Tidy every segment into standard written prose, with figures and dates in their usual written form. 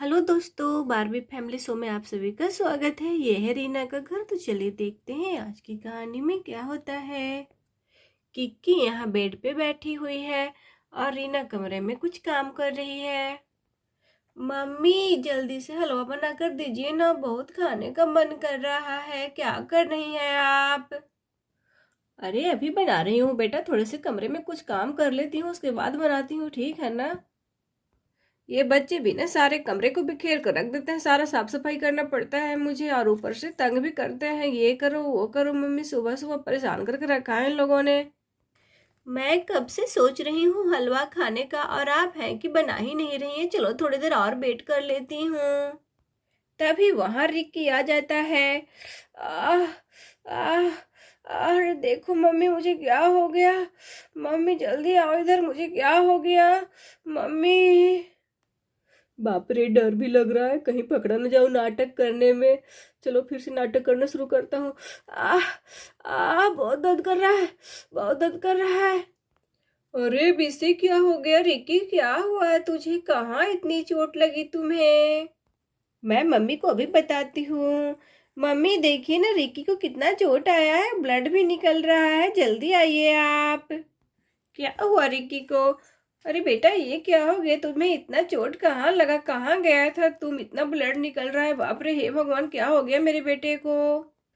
Hello दोस्तों, Barbie family show में आप सभी का स्वागत है। ये है रीना का घर। तो चलिए देखते हैं आज की कहानी में क्या होता है। किक्की यहाँ बेड पे बैठी हुई है और रीना कमरे में कुछ काम कर रही है। मम्मी जल्दी से हलवा बना कर दीजिए ना, बहुत खाने का मन कर रहा है। क्या कर रही हैं आप? अरे अभी बना रही हूँ बेटा, थोड़े से कमरे में कुछ काम कर लेती हूँ, उसके बाद बनाती हूँ, ठीक है ना। ये बच्चे भी ना सारे कमरे को बिखेर कर रख देते हैं, सारा साफ सफाई करना पड़ता है मुझे, और ऊपर से तंग भी करते हैं, ये करो वो करो। मम्मी सुबह सुबह परेशान करके रखा है इन लोगों ने। मैं कब से सोच रही हूँ हलवा खाने का, और आप हैं कि बना ही नहीं रही हैं। चलो थोड़ी देर और वेट कर लेती हूँ। तभी वहां रिक्की आ जाता है। आह आह अरे देखो मम्मी, मुझे क्या हो गया। मम्मी जल्दी आओ इधर, मुझे क्या हो गया मम्मी। बाप रे, डर भी लग रहा है, कहीं पकड़ा न जाऊं नाटक करने में। चलो फिर से नाटक करना शुरू करता हूँ। आह आह बहुत दर्द कर रहा है, बहुत दर्द कर रहा है। अरे बिस्सी, क्या हो गया? रिकी क्या हुआ है तुझे? कहाँ इतनी चोट लगी तुम्हें? मैं मम्मी को अभी बताती हूँ। मम्मी देखिए ना, रिकी को कितना चोट आया है, ब्लड भी निकल रहा है, जल्दी आइए आप। क्या हुआ रिकी को? अरे बेटा, ये क्या हो गया तुम्हें? इतना चोट कहाँ लगा? कहाँ गया था तुम? इतना ब्लड निकल रहा है, बाप रे, हे भगवान, क्या हो गया मेरे बेटे को?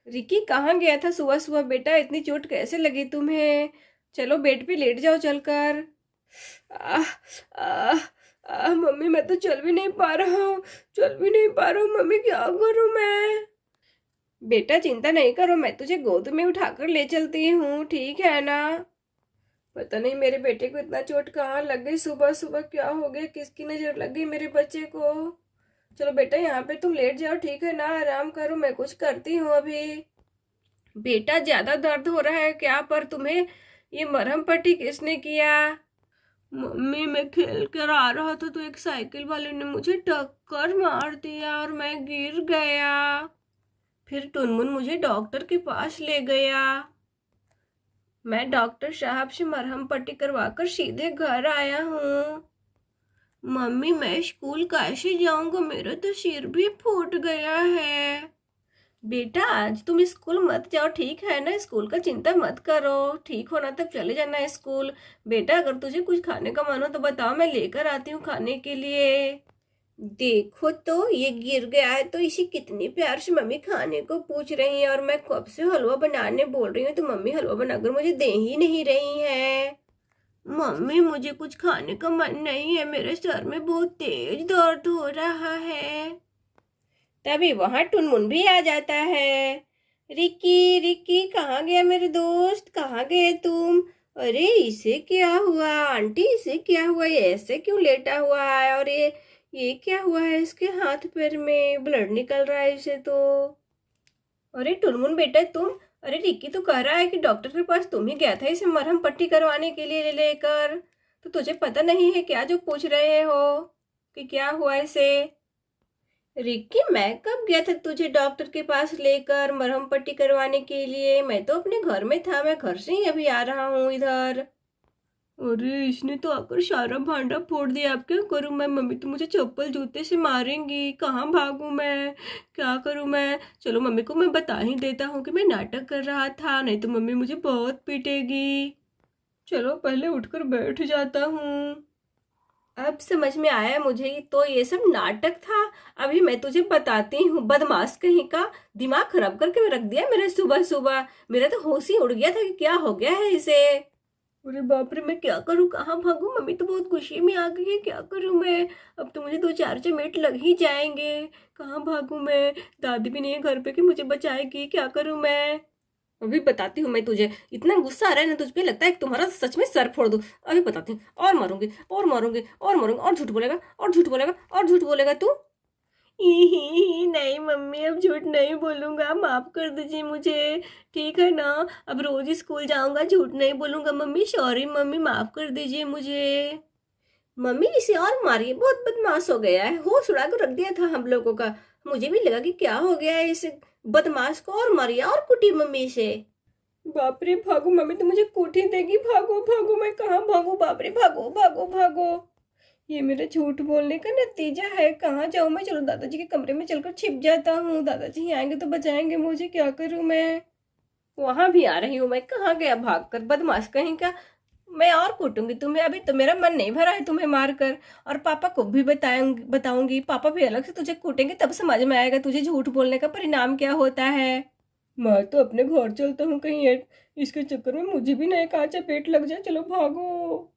रिकी कहाँ गया था सुबह सुबह? बेटा इतनी चोट कैसे लगी तुम्हें? चलो बेड पे लेट जाओ चलकर। आह आह मम्मी, मैं तो चल भी नहीं पा रहा हूँ, चल भी नहीं पा रहा हूँ मम्मी, क्या करूँ मैं? बेटा चिंता नहीं करो, मैं तुझे गोद में उठाकर ले चलती हूँ, ठीक है ना। पता नहीं मेरे बेटे को इतना चोट कहाँ लग गई, सुबह सुबह क्या हो गया, किसकी नजर लग गई मेरे बच्चे को। चलो बेटा यहाँ पे तुम लेट जाओ, ठीक है ना, आराम करो, मैं कुछ करती हूँ अभी। बेटा ज्यादा दर्द हो रहा है क्या पर तुम्हें? ये मरहम पट्टी किसने किया? मम्मी मैं खेल कर आ रहा था तो एक साइकिल वाले ने मुझे टक्कर मार दिया और मैं गिर गया। फिर टुनमुन मुझे डॉक्टर के पास ले गया। मैं डॉक्टर साहब से मरहम पट्टी करवाकर सीधे घर आया हूँ। मम्मी मैं स्कूल कैसे जाऊंगा, मेरा तो सिर भी फूट गया है। बेटा आज तुम स्कूल मत जाओ, ठीक है ना, स्कूल का चिंता मत करो, ठीक होना तब चले जाना स्कूल। बेटा अगर तुझे कुछ खाने का मन हो तो बताओ, मैं लेकर आती हूँ खाने के लिए। देखो तो ये गिर गया है, तो इसे कितनी प्यार से मम्मी खाने को पूछ रही है, और मैं कब से हलवा बनाने बोल रही हूँ तो मम्मी हलवा बनाकर मुझे दे ही नहीं रही है। मम्मी मुझे कुछ खाने का मन नहीं है, मेरे सर में बहुत तेज दर्द हो रहा है। तभी वहां टुनमुन भी आ जाता है। रिक्की रिक्की, कहाँ गया मेरे दोस्त, कहाँ गए तुम? अरे इसे क्या हुआ आंटी, इसे क्या हुआ, ये ऐसे क्यों लेटा हुआ है? और ये क्या हुआ है इसके हाथ पैर में, ब्लड निकल रहा है इसे तो। अरे टुनमुन बेटा तुम, अरे रिक्की तो कह रहा है कि डॉक्टर के पास तुम ही गया था इसे मरहम पट्टी करवाने के लिए लेकर। तो तुझे पता नहीं है क्या जो पूछ रहे हो कि क्या हुआ इसे? रिक्की मैं कब गया था तुझे डॉक्टर के पास लेकर मरहम पट्टी करवाने के लिए? मैं तो अपने घर में था, मैं घर से ही अभी आ रहा हूँ इधर। अरे इसने तो आकर सारा भांडा फोड़ दिया, अब क्या करूं मैं? मम्मी तो मुझे चप्पल जूते से मारेंगी, कहाँ भागूं मैं, क्या करूं मैं? चलो मम्मी को मैं बता ही देता हूँ कि मैं नाटक कर रहा था, नहीं तो मम्मी मुझे बहुत पीटेगी। चलो पहले उठकर बैठ जाता हूँ। अब समझ में आया मुझे, तो ये सब नाटक था। अभी मैं तुझे बताती हूँ, बदमाश कहीं का, दिमाग खराब करके रख दिया मेरे सुबह सुबह। मेरा तो होश ही उड़ गया था कि क्या हो गया है इसे। अरे बाप रे, मैं क्या करूँ, कहाँ भागूं? मम्मी तो बहुत खुशी में आ गई है, क्या करूँ मैं? अब तो मुझे 2-4 मिनट लग ही जाएंगे। कहाँ भागूं मैं? दादी भी नहीं है घर पे कि मुझे बचाएगी, क्या करूँ मैं? अभी बताती हूँ मैं तुझे। इतना गुस्सा आ रहा है ना तुझ पे, लगता है कि तुम्हारा सच में सर फोड़ दूं। अभी बताती हूँ, और मारूंगी और मारूंगी और मारूंगी, और झूठ बोलेगा और झूठ बोलेगा और झूठ बोलेगा तू। ही नहीं मम्मी, अब झूठ नहीं बोलूंगा, माफ कर दीजिए मुझे, ठीक है ना। अब रोज स्कूल जाऊंगा, झूठ नहीं बोलूंगा मम्मी, सॉरी मम्मी, माफ कर दीजिए मुझे। मम्मी इसे और मारिए, बहुत बदमाश हो गया है, होश उड़ा कर रख दिया था हम लोगों का। मुझे भी लगा कि क्या हो गया है इस बदमाश को, और मारिया और कुटी मम्मी से। बाप रे, भागो मम्मी तो मुझे कूट ही देगी, भागो भागो, मैं कहाँ भागू, बाप रे, भागो भागो भागो। ये मेरे झूठ बोलने का नतीजा है। कहाँ जाऊँ मैं? चलो दादाजी के कमरे में चलकर छिप जाता हूँ। दादाजी ही आएंगे तो बचाएंगे मुझे। क्या करूँ मैं? वहां भी आ रही हूँ मैं। कहाँ गया भागकर, बदमाश कहीं का। मैं और कूटूंगी तुम्हें। अभी तो मेरा मन नहीं भरा है तुम्हें मारकर। और पापा को भी बताऊंगी। पापा भी अलग से तुझे कूटेंगे, तब समझ में आएगा तुझे झूठ बोलने का परिणाम क्या होता है। मैं तो अपने घर चलता हूँ, कहीं इसके चक्कर में मुझे भी नए कहाँ चपेट लग जाए। चलो भागो।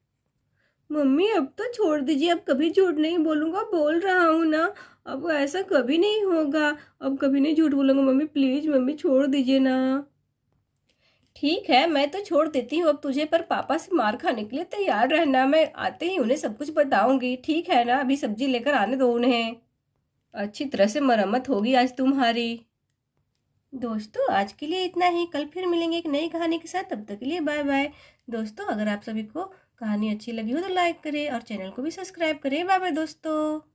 मम्मी अब तो छोड़ दीजिए। अब कभी झूठ नहीं बोलूंगा, बोल रहा हूँ ना। अब ऐसा कभी नहीं होगा। अब कभी नहीं झूठ बोलूंगा मम्मी। प्लीज मम्मी छोड़ दीजिए ना। ठीक है, मैं तो छोड़ देती हूँ अब तुझे, पर पापा से मार खाने के लिए तैयार रहना। मैं आते ही उन्हें सब कुछ बताऊंगी, ठीक है ना? अभी सब्जी लेकर आने दो उन्हें। अच्छी तरह से मरम्मत होगी आज तुम्हारी। दोस्तों आज के लिए इतना ही। कल फिर मिलेंगे एक नई कहानी के साथ। तब तक के लिए बाय बाय। दोस्तों अगर आप सभी को कहानी अच्छी लगी हो तो लाइक करें और चैनल को भी सब्सक्राइब करें। बाय बाय दोस्तों।